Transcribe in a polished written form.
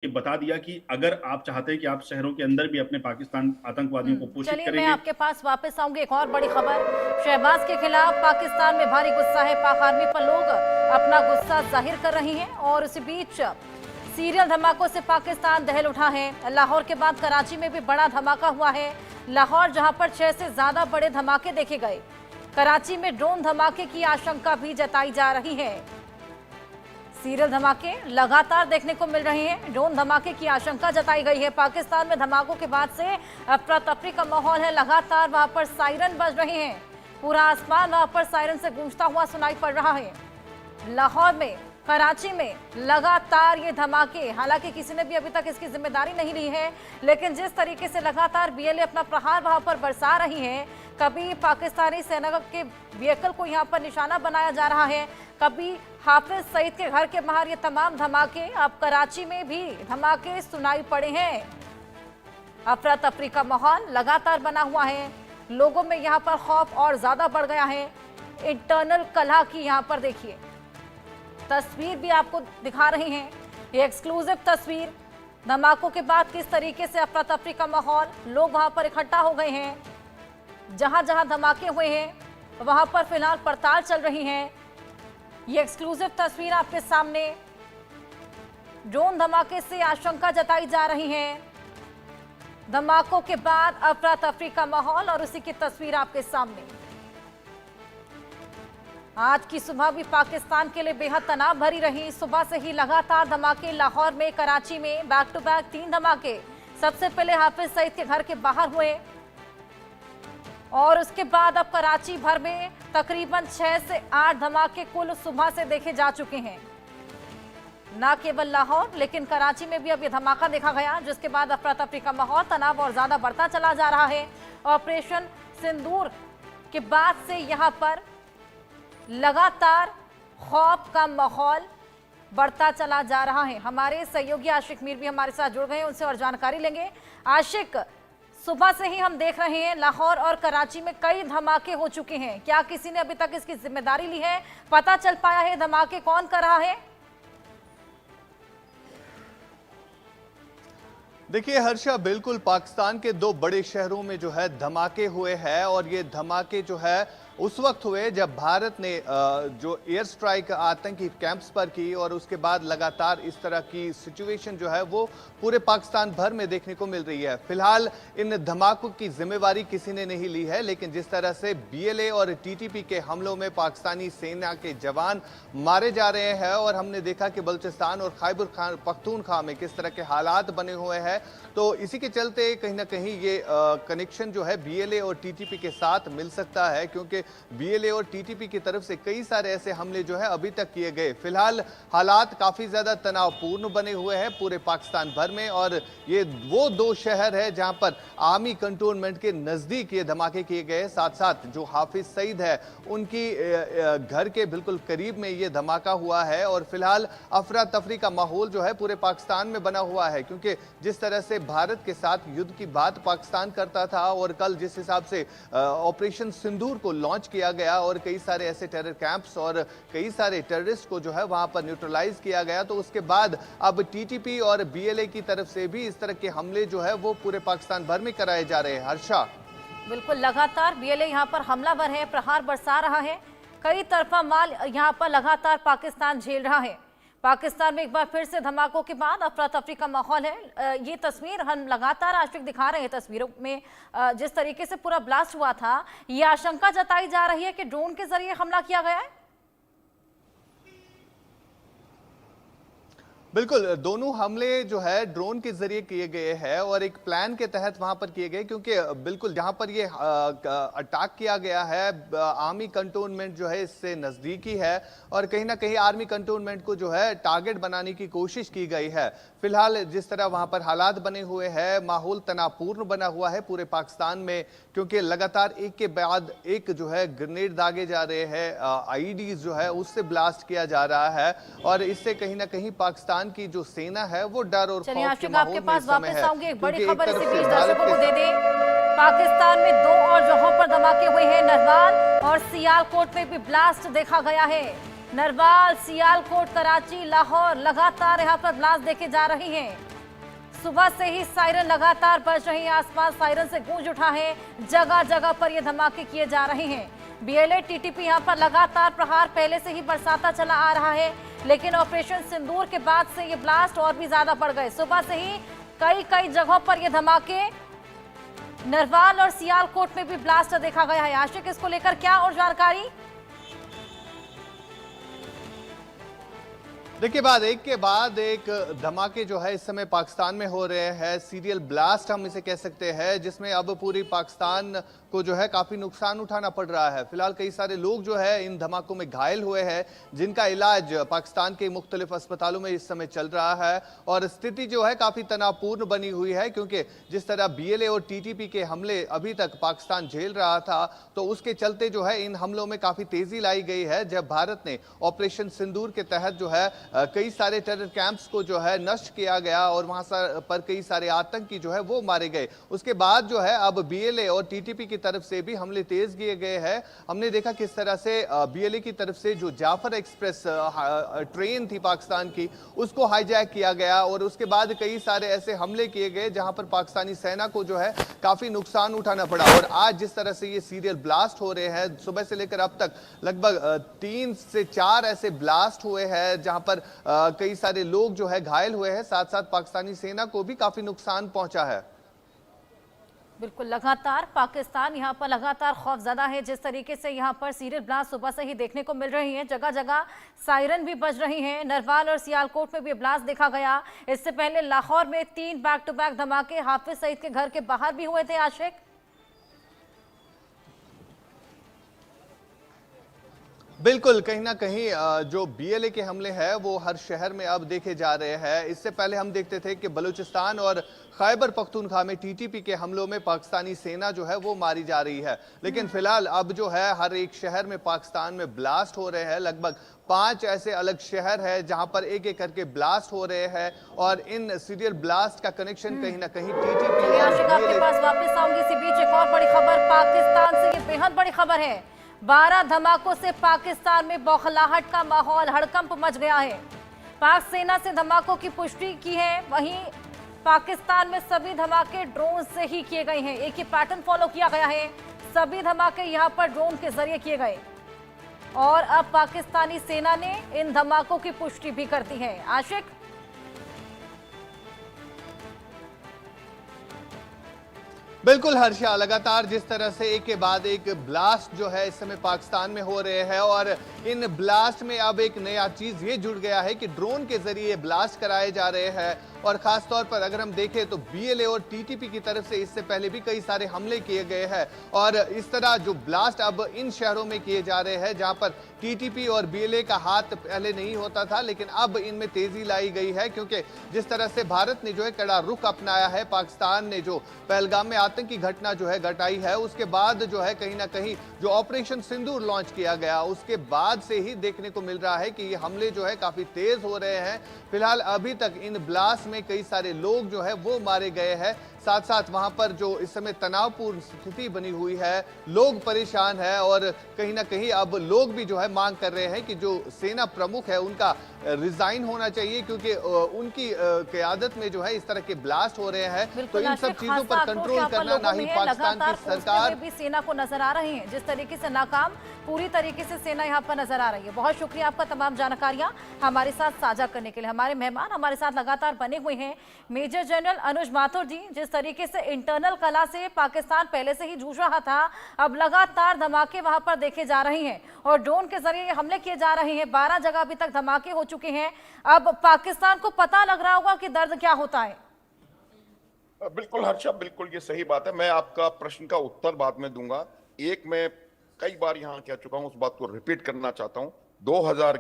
ये बता दिया कि अगर आप चाहते हैं कि आप शहरों के अंदर भी अपने पाकिस्तान आतंकवादियों को पोषित चलिए मैं करेंगे। आपके पास वापस आऊंगी। एक और बड़ी खबर, शहबाज के खिलाफ पाकिस्तान में भारी गुस्सा है। पाक आर्मी पर लोग अपना गुस्सा जाहिर कर रहे हैं और इसी बीच सीरियल धमाकों से पाकिस्तान दहल उठा है। लाहौर के बाद कराची में भी बड़ा धमाका हुआ है। लाहौर जहां पर 6 से ज्यादा बड़े धमाके देखे गए, कराची में ड्रोन धमाके की आशंका भी जताई जा रही है। सीरियल धमाके लगातार देखने को मिल रहे हैं। ड्रोन धमाके की आशंका जताई गई है। पाकिस्तान में धमाकों के बाद से अफरा तफरी का माहौल है। लगातार वहां पर सायरन बज रहे हैं। पूरा आसमान वहां पर सायरन से गूंजता हुआ सुनाई पड़ रहा है। लाहौर में, कराची में लगातार ये धमाके, हालांकि किसी ने भी अभी तक इसकी जिम्मेदारी नहीं ली है, लेकिन जिस तरीके से लगातार बीएलए अपना प्रहार वहां पर बरसा रही है, कभी पाकिस्तानी सेना के व्हीकल को यहां पर निशाना बनाया जा रहा है, कभी हाफिज सईद के घर के बाहर ये तमाम धमाके। अब कराची में भी धमाके सुनाई पड़े हैं। अफरा तफरी का माहौल लगातार बना हुआ है। लोगों में यहां पर खौफ और ज्यादा बढ़ गया है। इंटरनल कलह की यहां पर देखिए तस्वीर भी आपको दिखा रहे हैं। ये एक्सक्लूसिव तस्वीर, धमाकों के बाद किस तरीके से अफरा तफरी का माहौल, लोग वहां पर इकट्ठा हो गए हैं। जहां जहां धमाके हुए हैं वहां पर फिलहाल पड़ताल चल रही है। ये एक्सक्लूसिव तस्वीर आपके सामने, ड्रोन धमाके से आशंका जताई जा रही है। धमाकों के बाद अफरा तफरी का माहौल और उसी की तस्वीर आपके सामने। आज की सुबह भी पाकिस्तान के लिए बेहद तनाव भरी रही। सुबह से ही लगातार धमाके, लाहौर में, कराची में बैक टू बैक 3 धमाके। सबसे पहले हाफिज सईद के घर के बाहर हुए और उसके बाद अब कराची भर में तकरीबन 6 से 8 धमाके कुल सुबह से देखे जा चुके हैं। न केवल लाहौर लेकिन कराची में भी अब ये धमाका देखा गया, जिसके बाद अफरा तफरी का माहौल, तनाव और ज्यादा बढ़ता चला जा रहा है। ऑपरेशन सिंदूर के बाद से यहाँ पर लगातार खौफ का माहौल बढ़ता चला जा रहा है। हमारे सहयोगी आशिक मीर भी हमारे साथ जुड़ गए हैं, उनसे और जानकारी लेंगे। आशिक, सुबह से ही हम देख रहे हैं लाहौर और कराची में कई धमाके हो चुके हैं। क्या किसी ने अभी तक इसकी जिम्मेदारी ली है? पता चल पाया है धमाके कौन कर रहा है? देखिए हर्षा, बिल्कुल पाकिस्तान के 2 बड़े शहरों में जो है धमाके हुए हैं और ये धमाके जो है उस वक्त हुए जब भारत ने जो एयर स्ट्राइक आतंकी कैंप्स पर की और उसके बाद लगातार इस तरह की सिचुएशन जो है वो पूरे पाकिस्तान भर में देखने को मिल रही है। फिलहाल इन धमाकों की जिम्मेवारी किसी ने नहीं ली है, लेकिन जिस तरह से बीएलए और टीटीपी के हमलों में पाकिस्तानी सेना के जवान मारे जा रहे हैं और हमने देखा कि बलूचिस्तान और खैबर पख्तूनख्वा में किस तरह के हालात बने हुए हैं, तो इसी के चलते कहीं ना कहीं ये कनेक्शन जो है बीएलए और टीटीपी के साथ मिल सकता है, क्योंकि बीएलए और टीटीपी की तरफ से कई सारे ऐसे हमले जो है अभी तक किए गए। फिलहाल हालात काफी ज्यादा तनावपूर्ण बने हुए हैं पूरे पाकिस्तान भर में और ये वो 2 शहर है जहां पर आर्मी कंटोनमेंट के नजदीक ये धमाके किए गए। साथ साथ जो हाफिज सईद है उनकी घर के बिल्कुल करीब में ये धमाका हुआ है और फिलहाल अफरा तफरी का माहौल जो है पूरे पाकिस्तान में बना हुआ है, क्योंकि जिस तरह से भारत के साथ युद्ध की बात पाकिस्तान करता था और कल जिस हिसाब से ऑपरेशन सिंदूर को लॉन्च किया गया और कई सारे ऐसे टेरर कैंप्स और कई सारे टेररिस्ट को जो है वहां पर न्यूट्रलाइज किया गया, तो उसके बाद अब टीटीपी और बीएलए की तरफ से भी इस तरह के हमले जो है वो पूरे पाकिस्तान भर में कराए जा रहे हैं। हर्षा, बिल्कुल, लगातार बीएलए यहाँ पर हमलावर है, प्रहार बरसा रहा है। कई तरफा माल यहाँ पर लगातार पाकिस्तान झेल रहा है। पाकिस्तान में एक बार फिर से धमाकों के बाद अफरा तफरी का माहौल है। ये तस्वीर हम लगातार आशिक दिखा रहे हैं। तस्वीरों में जिस तरीके से पूरा ब्लास्ट हुआ था, ये आशंका जताई जा रही है कि ड्रोन के जरिए हमला किया गया है। बिल्कुल, दोनों हमले जो है ड्रोन के जरिए किए गए हैं और एक प्लान के तहत वहां पर किए गए, क्योंकि बिल्कुल जहां पर ये अटैक किया गया है आर्मी कंटोनमेंट जो है इससे नजदीकी है और कहीं ना कहीं आर्मी कंटोनमेंट को जो है टारगेट बनाने की कोशिश की गई है। फिलहाल जिस तरह वहां पर हालात बने हुए हैं, माहौल तनावपूर्ण बना हुआ है पूरे पाकिस्तान में, क्योंकि लगातार एक के बाद एक जो है ग्रेनेड दागे जा रहे हैं, आईईडीज जो है उससे ब्लास्ट किया जा रहा है और इससे कहीं ना कहीं पाकिस्तान की जो सेना है वो डर और खौफ के माहौल आपके में पास इस समय वापस है। आऊंगी। एक बड़ी क्योंकि खबर एक इसी तरफ बीच से दर्शकों को भारत दे दें। पाकिस्तान में 2 और जगहों पर धमाके हुए हैं। नरवाल और सियालकोट में भी ब्लास्ट देखा गया है। नरवाल, सियालकोट, कराची, लाहौर, लगातार यहाँ पर ब्लास्ट देखे जा रहे हैं। सुबह से ही सायरन लगातार बज रही है, आसपास सायरन से गूंज उठा है, जगह जगह पर ये धमाके किए जा रहे हैं। बीएलए टीटीपी यहां पर लगातार प्रहार पहले से ही बरसाता चला आ रहा है, लेकिन ऑपरेशन सिंदूर के बाद से ये ब्लास्ट और भी ज्यादा बढ़ गए। सुबह से ही कई जगहों पर ये धमाके, नरवाल और सियालकोट में भी ब्लास्ट देखा गया है। आशिक, इसको लेकर क्या और जानकारी? देखिए, एक के बाद एक धमाके जो है इस समय पाकिस्तान में हो रहे हैं। सीरियल ब्लास्ट हम इसे कह सकते हैं, जिसमें अब पूरी पाकिस्तान को जो है काफी नुकसान उठाना पड़ रहा है। फिलहाल कई सारे लोग जो है इन धमाकों में घायल हुए हैं, जिनका इलाज पाकिस्तान के मुख्तलिफ अस्पतालों में इस समय चल रहा है। और स्थिति जो है काफी तनावपूर्ण बनी हुई है, क्योंकि जिस तरह बीएलए और टीटीपी के हमले अभी तक पाकिस्तान झेल रहा था, तो उसके चलते जो है इन हमलों में काफी तेजी लाई गई है। जब भारत ने ऑपरेशन सिंदूर के तहत जो है कई सारे टेरर कैंप्स को जो है नष्ट किया गया और वहां पर कई सारे आतंकी जो है वो मारे गए, उसके बाद जो है अब बीएलए और टीटीपी की तरफ से भी हमले तेज किए गए हैं। हमने देखा किस तरह से बीएलए की तरफ से जो जाफर एक्सप्रेस ट्रेन थी पाकिस्तान की, उसको हाईजैक किया गया और उसके बाद कई सारे ऐसे हमले किए गए जहां पर पाकिस्तानी सेना को जो है काफी नुकसान उठाना पड़ा। और आज जिस तरह से ये सीरियल ब्लास्ट हो रहे हैं, सुबह से लेकर अब तक लगभग 3 से 4 ऐसे ब्लास्ट हुए हैं जहां पर कई सारे लोग जो है घायल हुए हैं, साथ साथ पाकिस्तानी सेना को भी काफी नुकसान पहुंचा है। बिल्कुल, लगातार पाकिस्तान यहाँ पर लगातार खौफजदा है। जिस तरीके से यहाँ पर सीरियल ब्लास्ट सुबह से ही देखने को मिल रही है, जगह जगह सायरन भी बज रही हैं। नरवाल और सियालकोट में भी ब्लास्ट देखा गया। इससे पहले लाहौर में 3 बैक टू बैक धमाके हाफिज सईद के घर के बाहर भी हुए थे। आशिक, बिल्कुल, कहीं ना कहीं जो बीएलए के हमले हैं वो हर शहर में अब देखे जा रहे हैं। इससे पहले हम देखते थे कि बलूचिस्तान और खैबर पख्तूनख्वा में टीटीपी के हमलों में पाकिस्तानी सेना जो है वो मारी जा रही है, लेकिन फिलहाल अब जो है हर एक शहर में पाकिस्तान में ब्लास्ट हो रहे हैं। लगभग 5 ऐसे अलग शहर है जहां पर एक एक करके ब्लास्ट हो रहे हैं और इन सीरियल ब्लास्ट का कनेक्शन कहीं ना कहीं टीटीपी आपके पास वापस आऊंगी। इसी बीच एक और बड़ी खबर पाकिस्तान से, ये बेहद बड़ी खबर है। 12 धमाकों से पाकिस्तान में बौखलाहट का माहौल, हड़कंप मच गया है। पाक सेना से धमाकों की पुष्टि की है, वहीं पाकिस्तान में सभी धमाके ड्रोन से ही किए गए हैं। एक ही पैटर्न फॉलो किया गया है, सभी धमाके यहां पर ड्रोन के जरिए किए गए और अब पाकिस्तानी सेना ने इन धमाकों की पुष्टि भी कर दी है। आशिक, बिल्कुल हर्षा, लगातार जिस तरह से एक के बाद एक ब्लास्ट जो है इस समय पाकिस्तान में हो रहे हैं और इन ब्लास्ट में अब एक नया चीज ये जुड़ गया है कि ड्रोन के जरिए ब्लास्ट कराए जा रहे हैं। और खास तौर पर अगर हम देखें तो बीएलए और टीटीपी की तरफ से इससे पहले भी कई सारे हमले किए गए हैं और इस तरह जो ब्लास्ट अब इन शहरों में किए जा रहे हैं जहां पर टीटीपी और बीएलए का हाथ पहले नहीं होता था, लेकिन अब इनमें तेजी लाई गई है, क्योंकि जिस तरह से भारत ने जो है कड़ा रुख अपनाया है, पाकिस्तान ने जो पहलगाम में आतंकी घटना जो है घटाई है, उसके बाद जो है कहीं ना कहीं जो ऑपरेशन सिंदूर लॉन्च किया गया, उसके बाद से ही देखने को मिल रहा है कि ये हमले जो है काफी तेज हो रहे हैं। फिलहाल अभी तक इन ब्लास्ट में कई सारे लोग जो है वो मारे गए हैं, साथ साथ वहां पर जो इस समय तनावपूर्ण स्थिति बनी हुई है, लोग परेशान है और कहीं ना कहीं अब लोग भी जो है मांग कर रहे हैं कि जो सेना प्रमुख है उनका रिजाइन होना चाहिए, क्योंकि उनकी क़यादत में जो है इस तरह के ब्लास्ट हो रहे हैं। तो इन सब चीजों पर कंट्रोल करना ना ही पाकिस्तान की सरकार भी सेना को नजर आ रही है, जिस तरीके से नाकाम पूरी तरीके से सेना यहाँ पर नजर आ रही है। बहुत शुक्रिया आपका तमाम जानकारियां हमारे साथ साझा करने के लिए। हमारे मेहमान हमारे साथ लगातार बने हुए हैं मेजर जनरल अनुज माथुर जी। जिस तरीके से इंटरनल कला से पाकिस्तान पहले से ही जूझ रहा था, अब लगातार धमाके वहां पर देखे जा रहे हैं और ड्रोन के जरिए हमले किए जा रहे हैं। 12 जगह अभी तक धमाके हो चुके हैं। अब पाकिस्तान को पता लग रहा होगा कि दर्द क्या होता है। बिल्कुल हर्षा, बिल्कुल ये सही बात है। मैं आपका प्रश्न का उत्तर बाद में दूंगा। एक मैं कई बार यहाँ कह चुका हूं, उस बात को रिपीट करना चाहता हूं। 2000